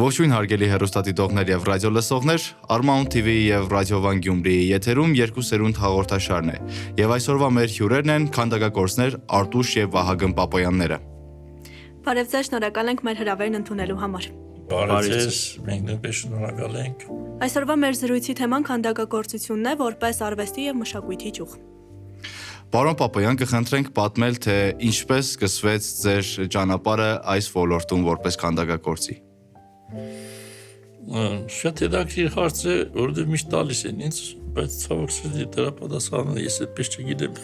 Ողջույն հարգելի հեռուստադիտողներ եւ ռադիոլսողներ, Armount TV-ի եւ Radio One Գյումրիի եթերում երկու սերունդ հաղորդաշարն է։ Եվ այսօրվա մեր հյուրերն են քանդակագործներ Արտուշ եւ Վահագն Պապոյանները։ Բարև ձեզ, շնորհակալ ենք մեր հրավերն ընդունելու համար։ Բարև ձեզ, մենք նույնպես շնորհակալ ենք։ Այսօրվա մեր զրույցի թեման քանդակագործությունն է որպես արվեստի եւ մշակույթի ճյուղ։ Պարոն Պապոյան, կխնդրենք պատմել, թե ինչպես սկսվեց ձեր ճանապարհը այս ոլորտում որպես քանդակագործի։ Շատ հետաքրքիր հարց է, որովհետև միշտ տալիս են ինձ, բայց ցավոք սրտի դրա պատասխանը ես այդպես չգիտեմ։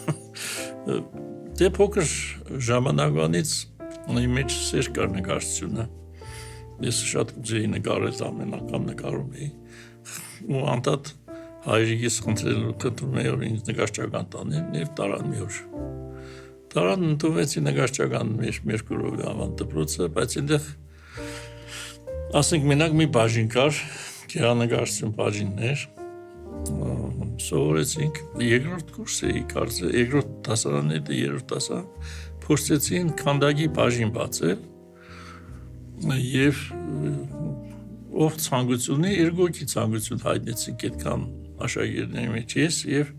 Դե փոքր ժամանակվանից իմ մեջ սեր կար նկարչությունը։ Ես շատ կուզեի նկարել, ամեն անգամ նկարում էի։ Ու անդադ հայրիկիս խնդրում էի, որ ինձ նկարչական տանեն, եւ տարան մի օր։ Տարան ընդունվեցի նկարչական մեր կուրովի ավան դպրոցը, բայց այնտեղ ասենք մենակ մի բաժին կար, գեղանկարչություն բաժիններ, սովորեցինք, երկրորդ կուրս էի կարծես, երկրորդ դասարանն է, երրորդ դասարան, փորձեցին քանդակի բաժին բացել, եւ ով ցանկություն ունի, երկու ցանկություն հայտնեցինք այդքան աշակերտների մեջ ես եւ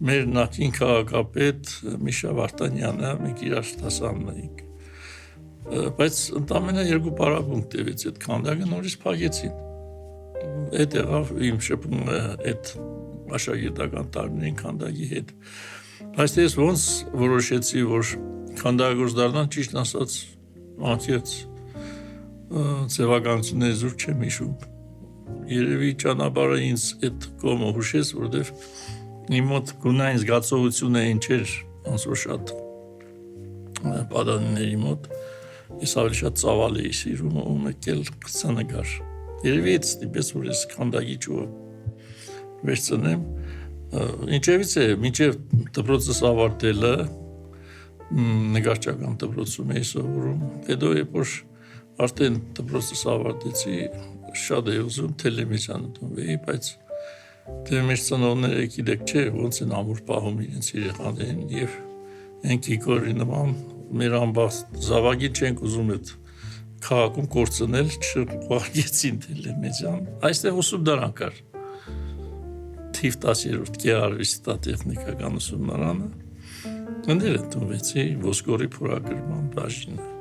մեր նախին քաղաքապետ Միշա Վարդանյանը, մենք իրար դասարանում էինք։ Բայց ընդամենը երկու պարապմունք տևեց այդ քանդակը, նորից փակեցին։ Այդ եղավ իմ շփումը այդ աշակերտական տարիներին քանդակի հետ։ Բայց ես ոնց որոշեցի, որ քանդակագործ դառնալ, ճիշտ ասած, անկեղծ ձևականությունների զուր չեմ հիշում։ Երևի ճանապարհը ինձ այդ կողմը հուշեց, որովհետև իմ մոտ գունային զգացողությունը ինչ էր, ոնց որ շատ պատանիների մոտ, ես ավելի շատ ծավալ էի սիրում ու մեկ էլ գծանկար։ Երևի այդ ստիպեց, որ ես քանդակի ճյուղը վերցնեմ։ Ինչևից է, մինչև դպրոցս ավարտելը նկարչական դպրոցում էի սովորում, հետո երբ որ արդեն դպրոցս ավարտեցի, շատ էի ուզում տելևիզիան ընդունվեի, բայց դե մեր ծնողները գիտեք չէ, ոնց են ամուր պահում իրենց երեխաներին եւ այն Կիկորի նման մեր ամբողջ զավակի չենք ուզում այդ քաղաքում կորցնել, չուղարկեցին տելևիզիան։ Այստեղ ուսումնարան կար։ Թիվ 10-րդ գեղարվեստատեխնիկական ուսումնարանը։ Ընդեր ընդունվեցի ոսկորի փորագրման բաժինը։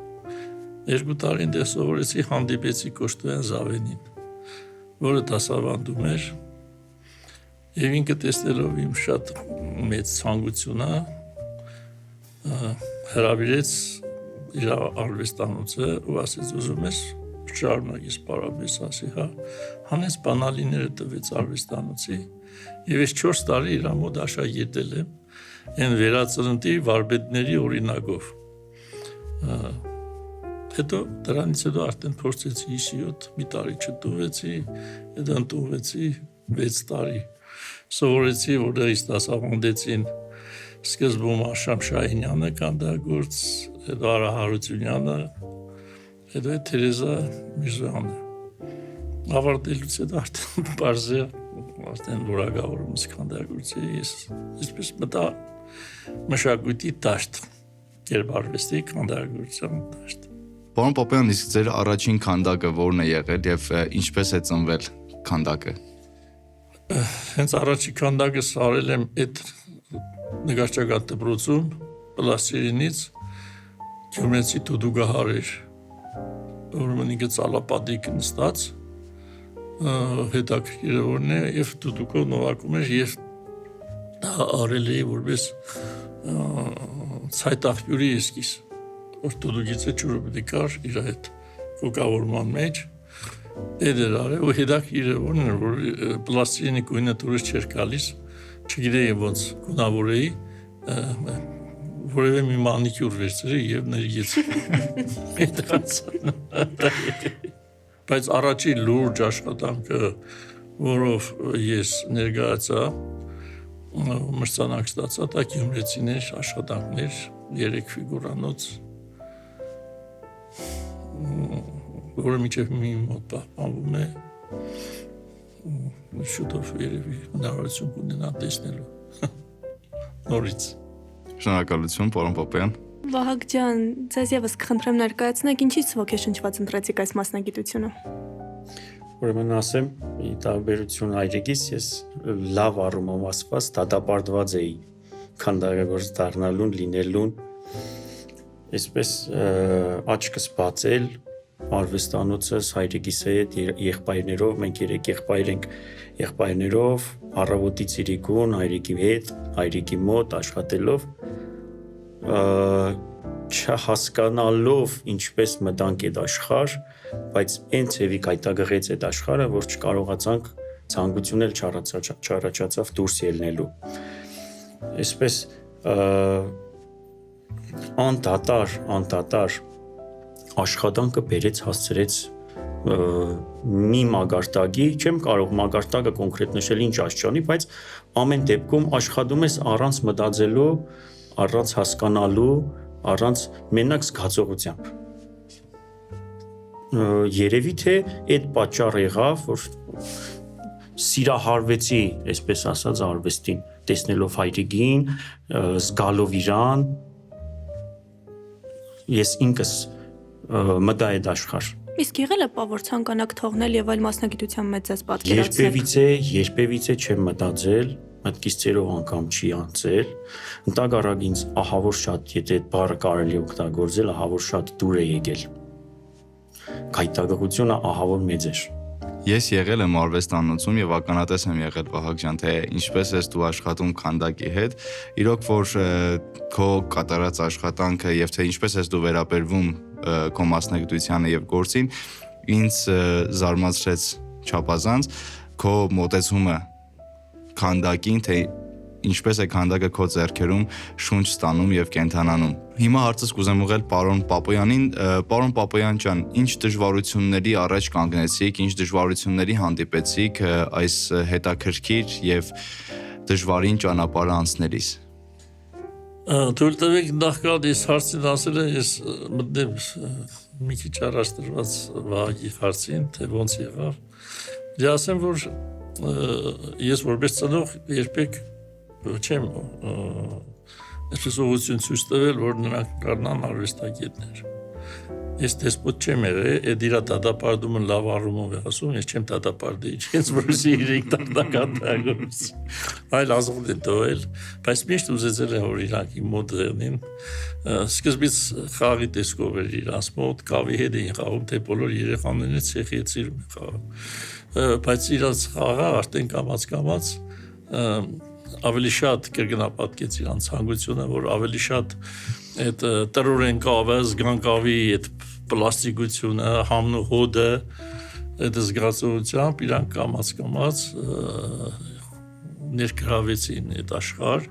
2 տարի այնտեղ սովորեցի, հանդիպեցի Կոշտոյան Զավենին, որը դասավանդում էր, եւ ինքը տեսնելով իմ շատ մեծ ցանկությունը հրավիրեց իր արվեստանոցը ու ասեց ուզում ես շարունակես պարապես, ասի հա, հանեց բանալիները տվեց արվեստանոցի եւ ես 4 տարի իր մոտ աշակերտել եմ այն վերածննդի վարպետների օրինակով։ Հետո դրանից հետո արդեն փորձեցի 7 մի տարի չընդունվեցի, հետո ընդունվեցի 6 տարի։ Սովորեցի, որտեղից դասավանդեցին սկզբում Աշամ Շահինյանը քանդակագործ, հետո Արա Հարությունյանը, հետո Թերեզա Միրզոյանը։ Ավարտելուց հետո արդեն բարձր արդեն որակավորումս քանդակագործի, ես այսպես մտա մշակույթի դաշտ, կերպարվեստի քանդակագործության դաշտ։ Պարոն Պապոյան, իսկ ձեր առաջին քանդակը ո՞րն է եղել եւ ինչպես է ծնվել քանդակը։ Հենց առաջին քանդակս արել եմ այդ նկարչական դպրոցում պլաստիլինից գյումրեցի Տուդուգահար էր, ուրեմն ինքը ցալապատիկ նստած, հետաքրքիրը որն է եւ Տուդուկով նվագում էր եւ դա արել էի որպես ցայտախյուրի էսկիզ, որ Տուդուկից է ջուրը պետք է կար իր հետ կոկավորման մեջ, այդ էր արել ու հետաքրքիրը որն էր, որ պլաստիլինի գույնը դուրս չէր գալիս, չգիտեի ոնց գունավորեի, որևէ մի մանիկյուր վերցրի եւ ներգեցի։ Բայց առաջի լուրջ աշխատանքը, որով ես ներկայացա, մրցանակ ստացա, դա գյումրեցիներ աշխատանքներ, 3 ֆիգուրանոց, որը մինչև մի մոտ պահպանվում է, շուտով երևի հնարավորություն կունենա տեսնելու նորից։ Շնորհակալություն, պարոն Պապոյան։ Վահագ ջան, ձեզ եւս կխնդրեմ ներկայացնեք ինչից ոգեշնչված ընտրեցիք այս մասնագիտությունը։ Ուրեմն ասեմ, ի տարբերություն այրիկից ես լավ առումով ասված դատապարտված էի քանդակագործ դառնալուն, լինելուն, այսպես աչքս բացել արվեստանոցս հայրիկիս հետ եղբայրներով, մենք 3 եղբայր ենք, եղբայրներով առավոտից իրիկուն հայրիկի հետ, հայրիկի մոտ աշխատելով չհասկանալով ինչպես մտանք այդ աշխարհ, բայց այնց էվի կայտագղեց այդ աշխարհը, որ չկարողացանք ցանկություն էլ չառաջացավ դուրս ելնելու։ Այսպես անդատար աշխատանքը բերեց հասցրեց մի մագարտակի, չեմ կարող մագարտակը կոնկրետ նշել ինչ աշխանի, բայց ամեն դեպքում աշխատում ես առանց մտածելու, առանց հասկանալու, առանց մենակ զգացողությամբ։ Երևի թե այդ պատճառը եղավ, որ սիրահարվեցի, այսպես ասած, արվեստին, տեսնելով հայրիկին, զգալով իրան, ես ինքս մտա այդ աշխարհ։ Իսկ եղել է պա որ ցանկանաք թողնել եւ այլ մասնագիտության մեջ ձեզ պատկերացնել։ Երբևիցե չեմ մտածել, մտքից ծերով անգամ չի անցել։ Ընդհանրապես ինձ ահավոր շատ, եթե այդ բառը կարելի օգտագործել, ահավոր շատ դուր է եկել։ Կայտագղությունը ահավոր մեծ էր։ Ես եղել եմ արվեստանոցում եւ ականատես եմ եղել Վահագ ջան, թե ինչպես ես դու աշխատում քանդակի հետ, իրոք որ քո կատարած աշխատանքը եւ թե ինչպես ես դու վերաբերվում քո մասնագիտությանը եւ գործին, ինձ զարմացրեց չափազանց քո մոտեցումը քանդակին, թե ինչպես է քանդակը քո ձեռքերում շունչ ստանում եւ կենթանանում։ Հիմա հարցս կուզեմ ուղղել պարոն Պապոյանին, պարոն Պապոյան ջան, ինչ դժվարությունների առաջ կանգնեցիք, ինչ դժվարությունների հանդիպեցիք այս հետաքրքիր եւ դժվարին ճանապարհը անցնելիս։ Թույլ տվեք նախքան ես հարցին ասել եմ, ես մտնեմ մի քիչ առաջ դրված Վահագի հարցին, թե ոնց եղավ։ Ես ասեմ, որ ես որպես ծնող երբեք չեմ այսպես ուղղություն ցույց տվել, որ նրանք դառնան արվեստագետներ։ Ես դեսպոտ չեմ եղել, այդ իրա դատապարտումը լավ առումով է ասում, ես չեմ դատապարտել, ինձ որսի 3 տարտակատագործ։ Այլ ազգ են տվել, բայց միշտ ուզեցել եմ, որ իրանք իմ մոտ եղնին։ Սկզբից խաղի տեսքով էր իրանց մոտ, կավի հետ էին խաղում, թե բոլոր երեխաները ցեխի հետ սիրում են խաղում։ Բայց իրանց խաղը արդեն կամաց ավելի շատ կրկնապատկեց իրանց ցանկությունը, որ ավելի շատ այդ տրորեն կավը, զգան կավի այդ պլաստիկությունը, համն ու հոդը, այդ զգացողությամբ իրանք կամաց ներգրավեցին այդ աշխարհ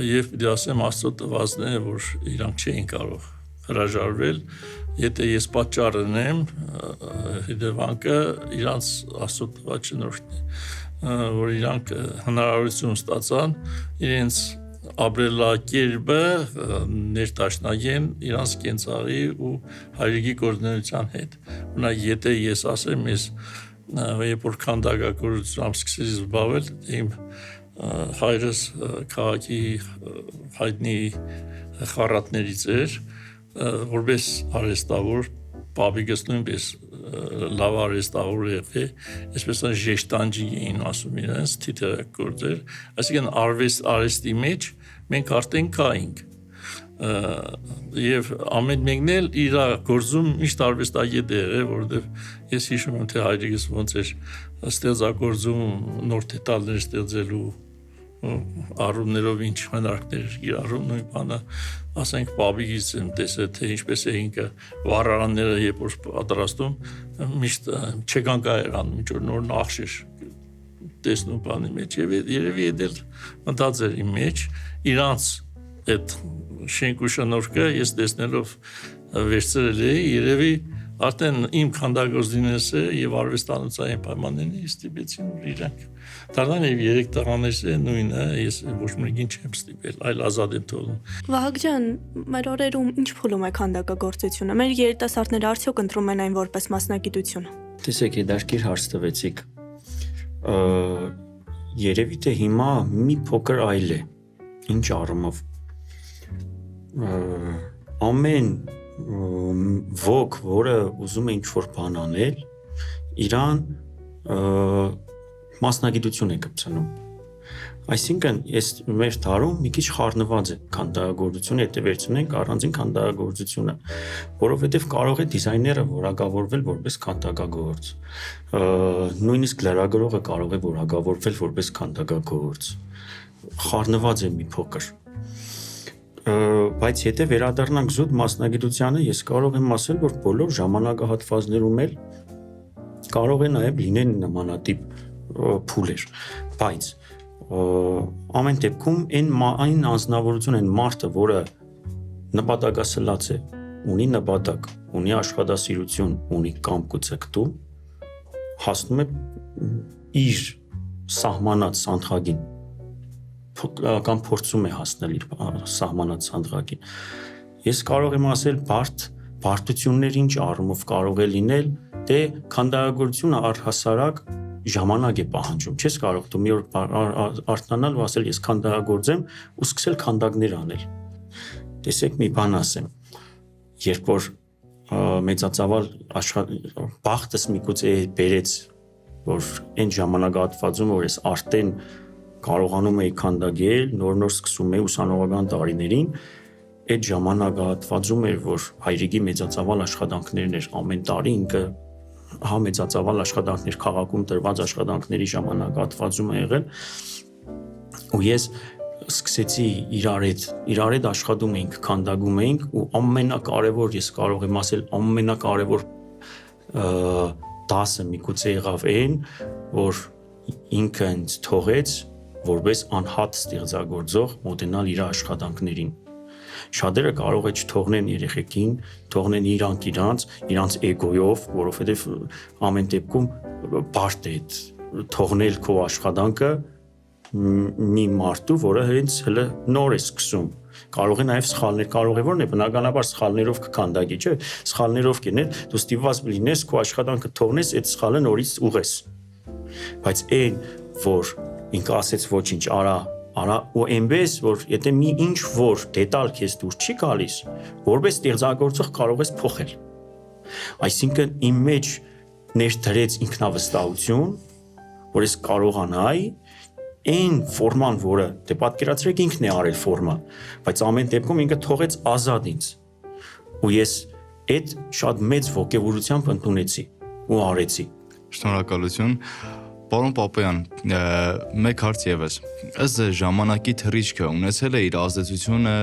եւ պիտի ասեմ Աստծո տվածն է, որ իրանք չէին կարող հրաժարվել, եթե ես պատճառն եմ, հետևանքը իրանց Աստծո տված շնորհքն է, որ իրանք հնարավորություն ստացան իրենց ապրելակերպը ներդաշնակեն իրանց կենցաղի ու հայրիկի գործունեության հետ։ Օրինակ, եթե ես ասեմ, ես երբ որ քանդակագործությամբ սկսեցի զբաղվել, իմ հայրս քաղաքի հայտնի խառատներից էր, որպես արհեստավոր, պապիկս նույնպես լավ արհեստավոր եղել, այսպես ժեշտանջի էին ասում իրենց, թիթեռագործեր, այսինքն արհեստի մեջ մենք արդեն կայինք եւ ամեն մեկն էլ իր գործում միշտ արվեստագետ է եղել, որովհետեւ ես հիշում եմ, թե հայրիկս ոնց էր ստեղծագործում նոր դետալներ ստեղծելու առումներով ինչ հնարքներ իրարում, նույն բանը ասենք պապիկից եմ տեսել, թե ինչպես է ինքը վառարանները երբ որ պատրաստում, միշտ չեկան կայարան, ինչ որ նոր նախշեր տեսնում բանի մեջ եւ երևի դեռ մտածել իմ մեջ իրանց այդ շենք ու շնորհքը ես տեսնելով վերցրել էի, երևի արդեն իմ քանդակագործինս է եւ արվեստանոցային պայմաններին ստիպեցին որ իրանք դառնան եւ 3 տղաներս է նույնը, ես ոչ մեկին չեմ ստիպել, այլ ազատ եմ թողնում։ Վահագ ջան, մեր օրերում ինչ փուլում է քանդակագործությունը։ Մեր երիտասարդները արդյոք ընտրում են այն որպես մասնագիտություն։ Տեսեք, դաշկիր հարց տվեցիք։ Երևի թե հիմա մի փոքր այլ է։ Ինչ առումով։ ամեն ոք, որը ուզում է ինչ-որ բան անել, իրան մասնագիտություն է կպցնում։ Այսինքն, ես մեր դարում մի քիչ խառնված է քանդակագործությունը, եթե վերցնենք առանձին քանդակագործությունը, որովհետև կարող է դիզայները որակավորվել որպես քանդակագործ, նույնիսկ լրագրողը կարող է որակավորվել որպես քանդակագործ, խառնված է մի փոքր։ Բայց եթե վերադառնանք զուտ մասնագիտությանը, ես կարող եմ ասել, որ բոլոր ժամանակահատվածներում էլ կարող է նաև լինեն նմանատիպ փուլեր, բայց ամեն դեպքում այն անձնավորություն, այն մարդը, որը նպատակասլաց է, ունի նպատակ, ունի աշխատասիրություն, ունի կամք ու ցկտու, հասնում է իր սահմանած սանդղակին կամ փորձում է հասնել իր սահմանած սանդղակին։ Ես կարող եմ ասել բարդություններ ինչ առումով կարող է լինել, դե քանդակագործությունը առհասարակ ժամանակ է պահանջում։ Չես կարող դու մի օր արթնանալ ու ասել ես քանդակագործ եմ ու սկսել քանդակներ անել։ Տեսեք մի բան ասեմ, երբ որ մեծածավալ բախտս միգուցե բերեց, որ այն ժամանակահատվածում որ ես արդեն կարողանում էի քանդակել, նոր սկսում էի ուսանողական տարիներին, այդ ժամանակահատվածում էր, որ հայրիկի մեծածավալ աշխատանքներն էր ամեն տարի ինքը մեծածավալ աշխատանքներ քաղաքում տրված աշխատանքների ժամանակահատվածում է եղել ու ես սկսեցի իրար հետ աշխատում էինք, քանդակում էինք ու ամենակարևոր ես կարող եմ ասել ամենակարևոր դասը միգուցե եղավ այն, որ ինքը ինձ թողեց որպես անհատ ստեղծագործող մոտենալ իր աշխատանքներին։ Շատերը կարող է չթողնեն երեխեքին, թողնեն իրանց էգոյով, որովհետև ամեն դեպքում բարդ է թողնել քո աշխատանքը մի մարդու, որը հենց հələ նոր է սկսում։ Կարող է նաև սխալներ, կարող է որն է բնականաբար սխալներով կքանդակի, չէ՞, սխալներով կներ, դու ստիպված լինես քո աշխատանքը թողնես, այդ սխալը նորից ուղես։ Բայց այն, որ ինքը ասեց ոչինչ, արա ու այնպես, որ եթե մի ինչ որ դետալ քեզ դուր չի գալիս, որպես ստեղծագործող կարող ես փոխել։ Այսինքն իմ մեջ ներդրեց ինքնավստահություն, որ ես կարողանայի այն ֆորման, որը դե պատկերացրեք ինքն է արել ֆորման, բայց ամեն դեպքում ինքը թողեց ազատ ինձ։ Ու ես այդ շատ մեծ ոգևորությամբ ընդունեցի ու արեցի։ Շնորհակալություն։ Պարոն Պապոյան, մեկ հարց եւս։ Ըստ ժամանակի թռիչքը ունեցել է իր ազդեցությունը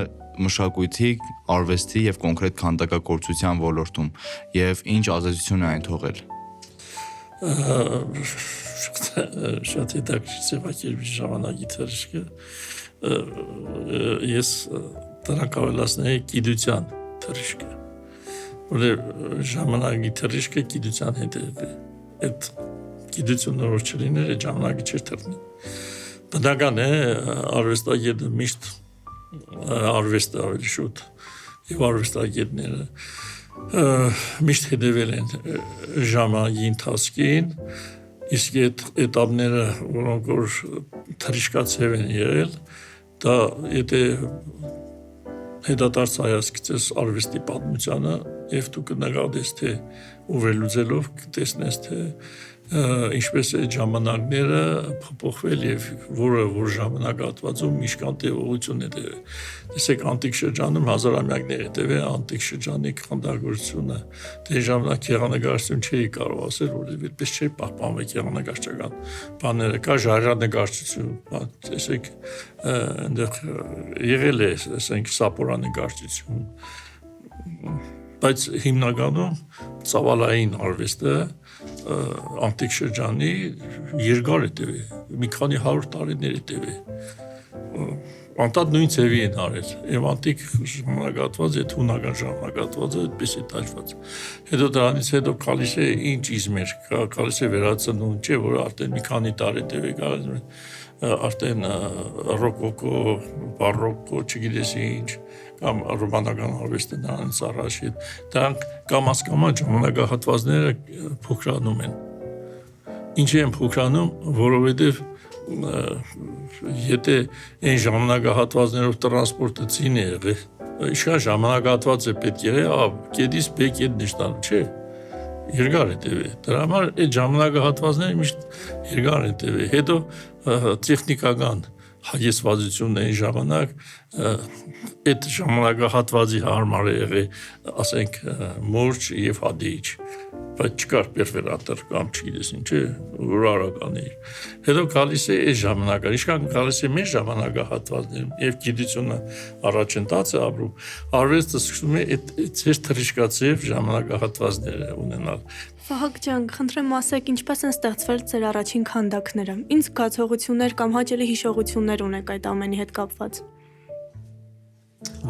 մշակույթի, արվեստի եւ կոնկրետ քանդակագործության ոլորտում եւ ինչ ազդեցություն է այն թողել։ Շատ հետաքրքիր ձևակերպի ժամանակի թռիչքը ես դրանք ավելացնեի գիտության թռիչքը, որը ժամանակի թռիչքը գիտության հետ է այդ գիտությունը որ չլիներ, այդ ժամանակի չէր թռնի։ Բնական է, արվեստագետը միշտ արվեստը ավելի շուտ եւ արվեստագետները միշտ հետևել են ժամանակի ընթացքին, իսկ այդ էտապները, որոնք որ թռիչքացավ են եղել, դա եթե հետադարձ հայացքից արվեստի պատմությանը եւ դու կնկատես թե ուվերլուծելով կտեսնես թե ինչպես է ժամանակները փոփոխվել եւ որ ժամանակահատվածում միշկան տևողություն է տևել։ Տեսեք անտիկ շրջանում հազարամյակներ է տևել անտիկ շրջանի քանդակագործությունը։ Դե ժամանակ գեղանկարչություն չի կարող ասել, որովհետեւ այդպես չի պահպանվել գեղանկարչական բաները, կա ժայռանկարչություն, տեսեք այնտեղ եղել է, ասենք սապորանկարչություն, բայց հիմնականում ծավալային արվեստը անտիկ շրջանի երկար է տևել, մի քանի 100 տարիներ է տևել։ Անտառ նույն ձևի են արել, եւ անտիկ ժամանակահատված է, հունական ժամանակահատվածը այդպես է տաշված։ Հետո դրանից հետո գալիս է ինչ իզմեր, գալիս է վերածնուն, չէ, որ արդեն մի քանի տարի տևել, արդեն ռոկոկո, բարոկո, չգիտես ինչ, կամ ռոմանական արվեստը նրանից առաջ է, դրանք կամաց ժամանակահատվածները փոքրանում են։ Ինչի են փոքրանում, որովհետև եթե այն ժամանակահատվածներով տրանսպորտը ցին է եղել, Իշքան ժամանակահատված է պետք եղել, կետից բեք այդ նշտալու, չէ։ Երկար է տևի։ Դրա համար այդ ժամանակահատվածները միշտ երկար են տևի։ Հետո տեխնիկական հագեցվածությունների ժամանակ այդ ժամանակահատվածի հարմար է եղել, ասենք, մուրճ եւ հադիիչ, բայց չկար պերֆորատոր կամ չգիտես ինչ, որ արական է։ Հետո գալիս է այս ժամանակը, իշքան գալիս է մեր ժամանակահատվածներում եւ գիտությունը առաջընթաց է ապրում, արվեստը սկսում է այդ ծեր թրիշկացիվ ժամանակահատվածները ունենալ։ Վահագ ջան, խնդրեմ ասեք, ինչպես են ստեղծվել ձեր առաջին քանդակները։ Ինչ զգացողություններ կամ հաճելի հիշողություններ ունեք այդ ամենի հետ կապված։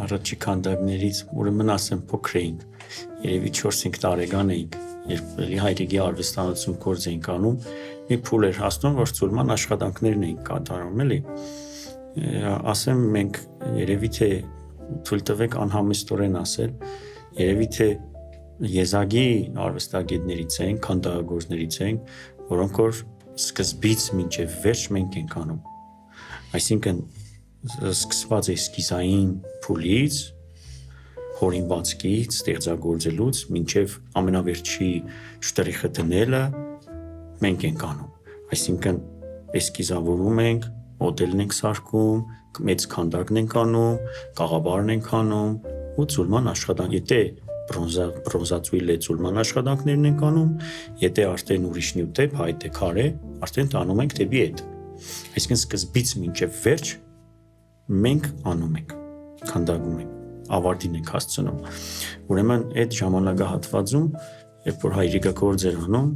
Առաջի քանդակներից ուրեմն ասեմ փոքր էինք, երևի 4-5 տարեկան էինք, երբ էլի հայրիկի արվեստանոցում գործ էինք անում, մի փուլ էր հասնում, որ ցուլման աշխատանքներն էինք կատարում, էլի։ Ասեմ մենք երևի թե թույլ տվեք անհամեստորեն ասել, երևի թե եզակի արվեստագետներից են, քանդակագործներից են, որոնք որ սկզբից մինչև վերջ մենք ենք անում։ Այսինքն սկսված է սկիզային փուլից, հորինվածքից, ստեղծագործելուց, մինչև ամենավերջի շտրիխը դնելը մենք ենք անում։ Այսինքն էսկիզավորում ենք, մոդելն ենք սարքում, մեծ քանդակն ենք անում, կաղաբարն ենք անում ու ցուլման աշխատանք, եթե բրոնզացույլ է ցուլման աշխատանքներն ենք անում, եթե արդեն ուրիշ նյութ է, փայտ է, քար է, արդեն տանում ենք դեպի այդ։ Այսինքն սկզբից մինչև վերջ մենք անում ենք, քանդակում ենք, ավարտին ենք հասցնում։ Ուրեմն այդ ժամանակահատվածում, երբ որ հայրիկը գործ էր անում,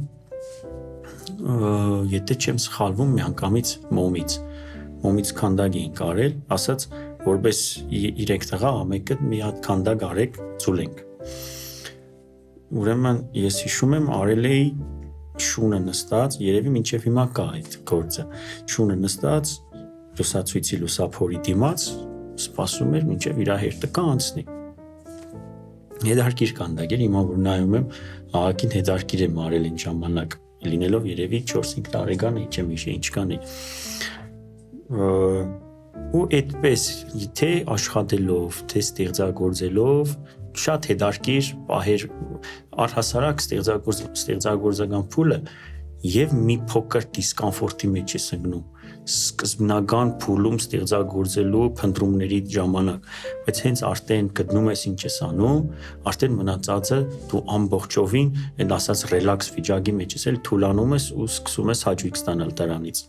եթե չեմ սխալվում, միանգամից մոմից քանդակ էին կարել, ասաց, որպես 3 տղա ամեկը մի հատ քանդակ արեք, ցուլենք։ Ուրեմն ես հիշում եմ արել էի շունը նստած, երևի մինչև հիմա կա այդ գործը։ Շունը նստած լուսացույցի լուսափորի դիմաց սպասում էր մինչև իր հերթը կանցնի։ Հետարքիր քանդակ էր, հիմա որ նայում եմ, ահագին հետարքիր եմ արել այն ժամանակ, լինելով երևի 4-5 տարեկան էի, չեմ հիշի ինչքան էի։ Ու այդպես թե աշխատելով, թե ստեղծագործելով շատ հետարքիր պահեր առհասարակ ստեղծագործական փուլը եւ մի փոքր դիսկոմֆորտի մեջ է ընկնում սկզբնական փուլում ստեղծագործելու փնտրումների ժամանակ, բայց հենց արդեն գտնում ես ինչ ես անում, արդեն մնացածը դու ամբողջովին այդ ասած ռելաքս վիճակի մեջ ես, էլ թուլանում ես ու սկսում ես հաճույք ստանալ դրանից։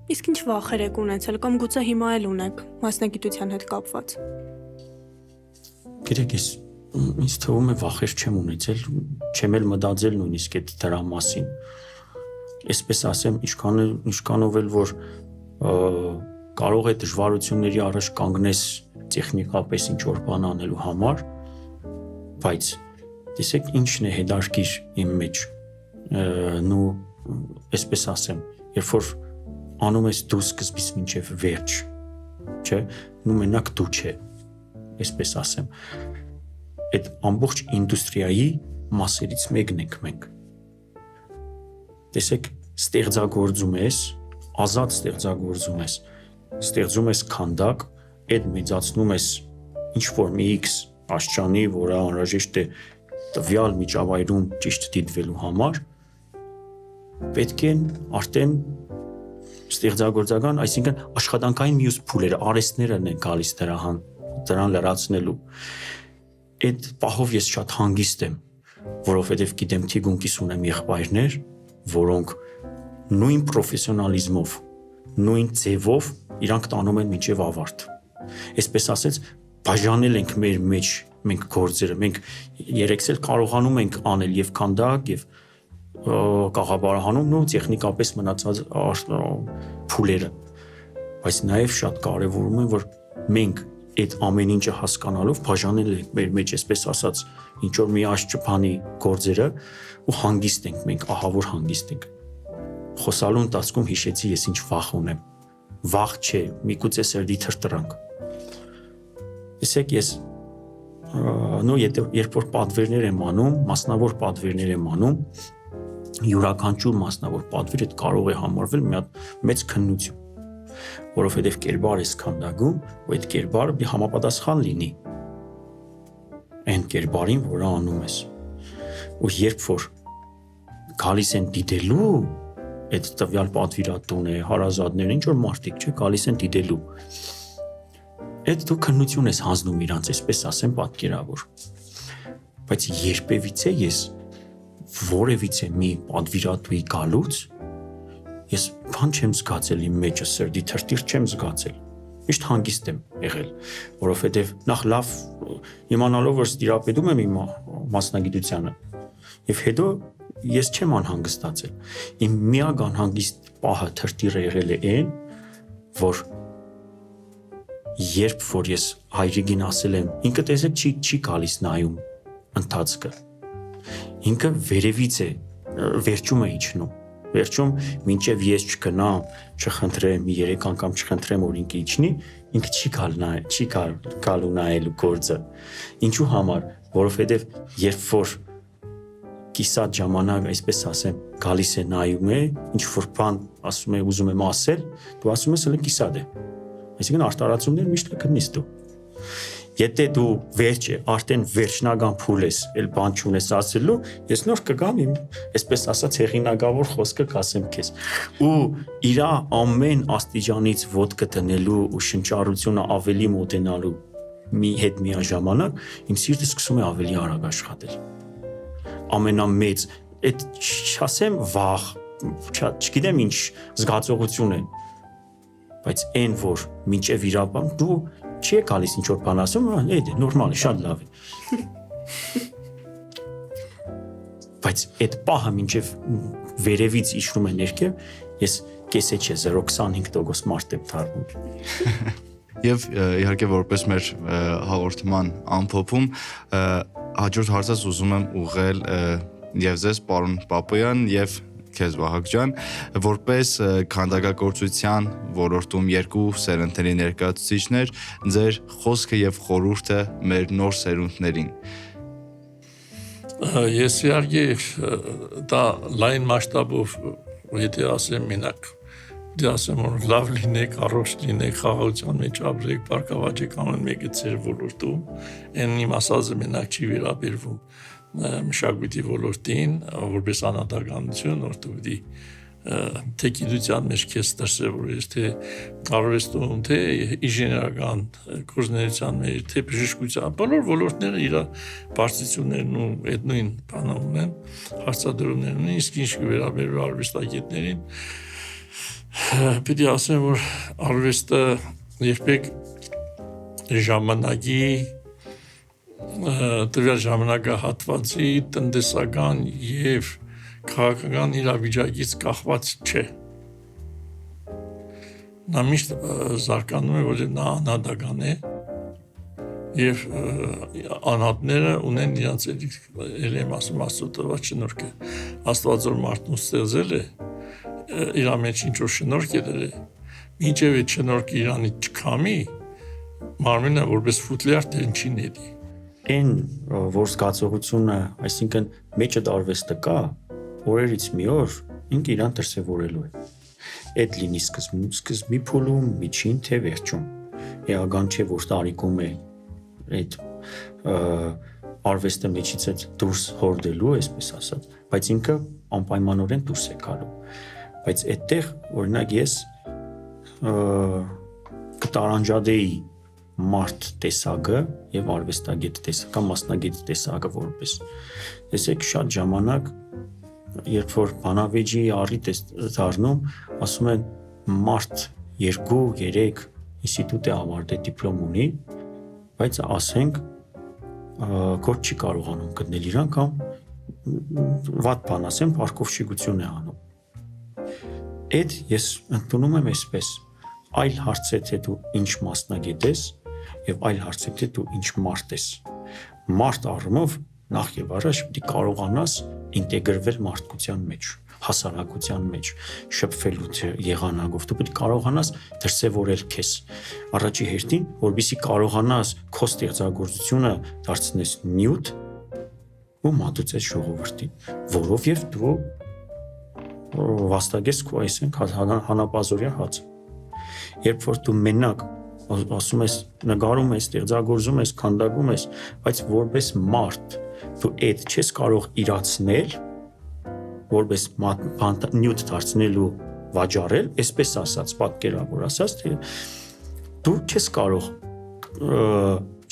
Իսկ ինչ վախեր եք ունեցել կամ գուցե հիմա էլ ունեք մասնագիտության հետ կապված։ Գիտեք, ինձ թվում է վախեր չեմ ունեցել, չեմ էլ մտածել նույնիսկ այդ դրա մասին։ Այսպես ասեմ, ինչքանով էլ որ կարող է դժվարությունների առաջ կանգնես տեխնիկապես ինչ որ բան անելու համար, բայց տեսեք ինչն է հետարքիր իմ մեջ, նու այսպես ասեմ, երբ որ անում ես դու սկզբից մինչև վերջ, չէ, նու մենակ դու չէ, այսպես ասեմ, այդ ամբողջ ինդուստրիայի մասերից մեկն ենք մենք։ Տեսեք, ստեղծագործում ես, ազատ ստեղծագործում ես, ստեղծում ես քանդակ, այդ մեծացնում ես ինչ-որ մի X աշճանի, որը անհրաժեշտ է տվյալ միջավայրում ճիշտ դիտվելու համար, պետք է արդեն ստեղծագործական, այսինքն աշխատանքային մյուս փուլերը, արհեստներն են գալիս դրան լրացնելու։ Այդ պահով ես շատ հանգիստ եմ, որովհետև գիտեմ թիգունքիս ունեմ եղբայրներ, որոնք նույն պրոֆեսիոնալիզմով, նույն ձևով իրանք տանում են մինչև ավարտ։ Այսպես ասած, բաժանել ենք մեր մեջ մենք գործերը, մենք երեքս էլ կարողանում ենք անել եւ քանդակ եւ կաղաբարահանում ու տեխնիկապես մնացած փուլերը, բայց նաեւ շատ կարեւորում է, որ մենք այդ ամեն ինչը հասկանալով բաժանել ենք մեր մեջ, այսպես ասած, ինչ որ մի աշճփանի գործերը ու հանգիստ ենք մենք, ահավոր հանգիստ ենք։ Խոսալու ընթացքում հիշեցի ես ինչ վախ ունեմ։ Վախ չէ, միգուցե սրդի թրտրանք։ Տեսեք, ես երբ որ պատվերներ եմ անում, մասնավոր պատվերներ եմ անում, յուրաքանչյուր մասնավոր պատվեր այդ կարող է համարվել մի հատ մեծ քննություն, որովհետև կերպար ես քանդակում, ու այդ կերպարը համապատասխան լինի այն կերպարին, որը անում ես։ Ու երբ որ գալիս են դիտելու, այդ տվյալ պատվիրատուն է, հարազատներ, ինչ որ մարդիկ, չէ, գալիս են դիտելու։ Այդ դու քննություն ես հանձնում իրանց, այսպես ասեմ, պատկերավոր։ Բայց երբևիցե ես որևիցե մի պատվիրատուի գալուց ես բան չեմ զգացել իմ մեջը, սրտի թրթիռ չեմ զգացել։ Միշտ հանգիստ եմ եղել, որովհետև նախ լավ իմանալով որ ստիրապետում եմ իմ մասնագիտությանը, եւ հետո ես չեմ անհանգստացել։ Իմ միակ անհանգիստ պահը թրթիռը եղել է այն, որ երբ որ ես հայրիկին ասել եմ, ինքը տեսեք չի գալիս նայում ընթացքը։ Ինքը վերևից է, վերջում է իջնում։ Վերջում մինչև ես չգնամ, չխնդրեմ, 3 անգամ չխնդրեմ, որ ինքը իջնի, ինքը չի գալու նայելու գործը։ Ինչու համար, որովհետև երբ որ կիսատ ժամանակ, այսպես ասեմ, գալիս է նայում է, ինչ որ բան ասում է, ուզում եմ ասել, դու ասում ես, հələ կիսատ է։ Այսինքն արտարացումներ միշտ կգտնես դու։ Եթե դու վերջը արդեն վերջնական փուլ ես, էլ բան չունես ասելու, ես նոր կգամ իմ, այսպես ասած, հեղինակավոր խոսքը կասեմ քեզ։ Ու իր ամեն աստիճանից ոտքը դնելու ու շնչառությունը ավելի մոտենալու հետ միաժամանակ իմ սիրտը սկսում է ավելի արագ աշխատել։ Ամենամեծ, այդ չասեմ վախ, չգիտեմ ինչ զգացողություն է, բայց այն որ մինչև իրապան դու չի գալիս ինչ որ բան ասում, այդ նորմալ է, շատ լավ է։ Բայց այդ պահը մինչև վերևից իջնում է ներքև, ես կեսե չէ 0.25% մարդ եմ դառնում։ Եվ իհարկե որպես մեր հաղորդման ամփոփում հաջորդ հարցս ուզում եմ ուղղել եւ ձեզ պարոն Պապոյան եւ քեզ Վահագ ջան, որպես քանդակագործության ոլորտում երկու սերնդերի ներկայացուցիչներ, ձեր խոսքը եւ խորհուրդը մեր նոր սերունդներին։ Ես իհարկե դա լայն մասշտաբով եթե ասեմ մենակ դե ասեմ որ լավ լինեք, առողջ լինեք, խաղաղության մեջ ապրեք, բարգավաճեք ամեն մեկը ձեր ոլորտում, այն իմ ասածը մենակ չի վերաբերվում մշակույթի ոլորտին, որպես անհատականություն, որ դու դի թե գիտության մեջ քեզ դրսևորես, թե արվեստում, թե ինժեներական գործունեության մեջ, թե բժշկության, բոլոր ոլորտները իր բարձրություններն ու այդ նույն բանը ունեն, հարցադրումներն ունեն, իսկ ինչ կվերաբերվի արվեստագետներին, պիտի ասեմ, որ արվեստը երբեք ժամանակի տվյալ ժամանակահատվածի տնտեսական եւ քաղաքական իրավիճակից կախված չէ։ Նա միշտ զարգանում է, որ նա անհատական է եւ անհատները ունեն իրենց երեմ ասում Աստծո տված շնորհքը։ Աստված որ մարդուն ստեղծել է, իր մեջ ինչ որ շնորհք է դրել։ Մինչև այդ շնորհքը իրանից չքամի, մարմինը որպես ֆուտլյար դեն չի նետի։ Այն որ զգացողությունը, այսինքն մեջը արվեստը կա, օրերից մի օր ինքը իրան դրսևորելու է։ Այդ լինի սկզբի փուլում, միջին թե վերջում։ Էական չէ որ տարիքում է այդ արվեստը մեջից է դուրս հորդելու, այսպես ասած, բայց ինքը անպայմանորեն դուրս է գալու։ Բայց այդտեղ օրինակ ես կտարանջադեի մարդ տեսակը եւ արվեստագետ տեսակը, մասնագետ տեսակը որպես։ Տեսեք շատ ժամանակ երբ որ բանավեճի առիթ է դառնում, ասում են մարդ 2-3 ինստիտուտ է ավարտել, դիպլոմ ունի, բայց ասենք գործ չի կարողանում գտնել իրան կամ վատ բան ասեմ, փառքովշիգություն է անում։ Այդ ես ընդունում եմ այսպես, այլ հարց է թե դու ինչ մասնագետ ես եւ այլ հարց է թե դու ինչ մարդ ես։ Մարդ առումով նախ եւ առաջ պետք է կարողանաս ինտեգրվել մարդկության մեջ, հասարակության մեջ, շփվելու եղանակով։ Դու պետք է կարողանաս դրսևորել քեզ առաջի հերթին, որովհետեւ կարողանաս քո ստեղծագործությունը դարձնես նյութ ու մատուցես ժողովրդին, որով եւ դու վաստակես քո այսինքն հանապազորյա հաց։ Երբ որ դու մենակ ասում ես, նկարում ես, ստեղծագործում ես, քանդակում ես, բայց որպես մարդ դու այդ չես կարող իրացնել, որպես նյութ դարձնելու վաճառել, այսպես ասած, պատկերավոր ասած, թե դու չես կարող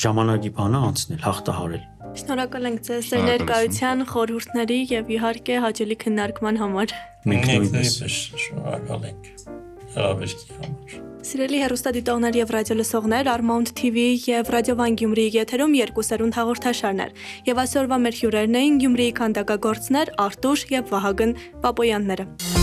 ժամանակի բանը անցնել, հաղթահարել։ Շնորհակալ ենք ձեզ ձեր ներկայության, խորհուրդների եւ իհարկե հաճելի քննարկման համար։ Մենք նույնպես շնորհակալ ենք հրավերքի համար։ Սիրելի հեռուստադիտողներ եւ ռադիոլսողներ, Armount TV եւ Ռադիո Վան Գյումրիի եթերում երկու սերունդ հաղորդաշարներ։ Եվ այսօրվա մեր հյուրերն էին Գյումրիի քանդակագործներ Արտուշ եւ Վահագն Պապոյանները։